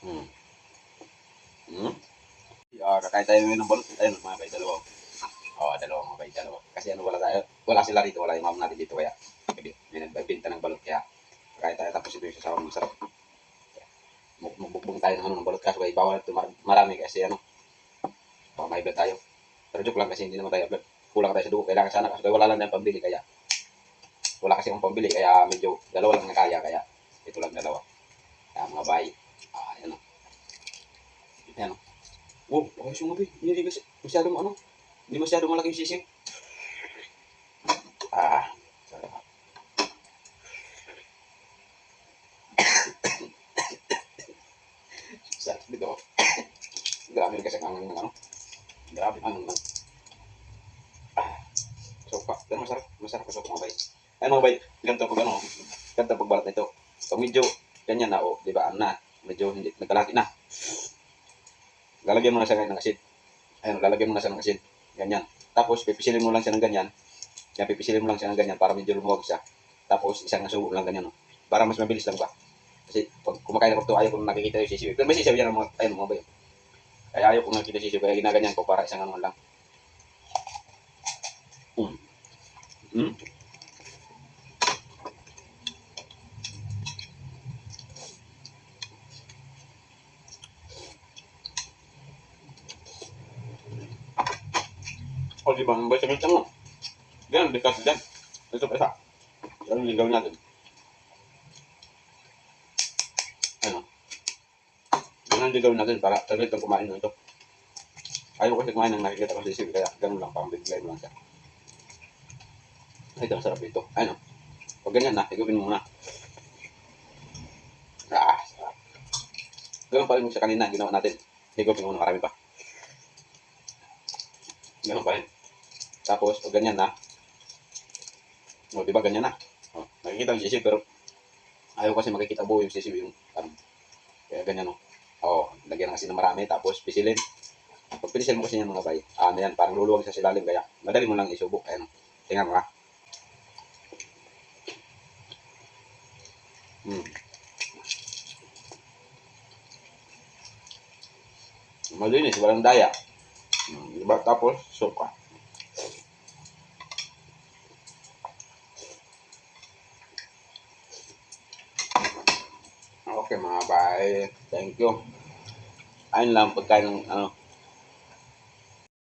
Hmm. Hmm. Kakain tayo ngayon ng balot. Ayun, mga bay, dalawa. Dalawa mga bay, dalawa. Kasi ano, wala tayo. Wala sila rito, wala yung mom natin dito. Kaya, may nagbibenta ng balot. Kaya, kakain tayo. Tapos ito yung sasawang masarap. Magbubong tayo ng ano ng balot. Kaso ay bawal ito marami kasi ano, may blood tayo. Pero joke lang kasi hindi naman tayo blood. Kulang tayo sa dugo. Kailangan sana kasi wala lang tayong pambili. Kaya, wala kasi akong pambili. Kaya medyo dalawa lang na kaya. Kaya, ito lang dalawa. Kaya mga bay. Ayan o. Ayan o. Oh, ayos yung mabi. Hindi kasi masyadong ano. Hindi masyadong malaki yung sisig. Sarap. Sarap dito. Grabe rin kasi ang ng ano. Grabe ang ng sopa. Pero masarap. Masarap ang sopa mga bay. Ayun mga bay. Ganito pag ano. Ganito pag balat nito. Pag medyo ganyan na o. Diba? Ano na. Medyo hindi. Nagkalaki na. Lalagyan mo na siya ngayon ng asin. Ayun. Lalagyan mo na siya ng asin. Ganyan. Tapos pipisilin mo lang siya ng ganyan. Kaya pipisilin mo lang siya ng ganyan para medyo lumuwag siya. Tapos isang nasubo lang ganyan. No? Para mas mabilis lang ba. Kasi pag kumakain ako ito, ayaw ko nakikita yung sisiw. Pero may sisiw yan mga, ayun mga bayo. Kaya ayaw ko nakikita yung sisiw. Kaya ginaganyan ko para isang ano lang. Mm. O diba, ang bayo sa mo. Yan, discuss dyan. Ito pa isa. Yan yung gawin natin. Ano? Yan ang gawin natin para saglit lang kumain ng ito. Ayaw kasi kumain ng nakikita ko sisiw. Kaya ganun lang, parang bigay mo lang siya. Ay, ito, masarap ito. Ayun o. Pag ganyan na, higupin mo muna. Sarap. Ganun pa rin sa kanina, ginawa natin. Higupin mo muna, marami pa. Ganun pa rin. Tapos, pag ganyan na, o, diba ganyan na. O, nakikita yung sisiw, pero ayaw kasi makikita buo yung sisiw yung, kaya ganyan o. O, lagyan ng asin na marami, tapos pisilin. Pag pinisil mo kasi yan mga bay, yan, parang luluwag sa silalim, kaya madali mo lang isubok. Ayan o. Tingnan mo ha. Malinis, walang daya. Diba? Tapos, suka. Okay mga bay, thank you. Ayun lang pagkain ng ano,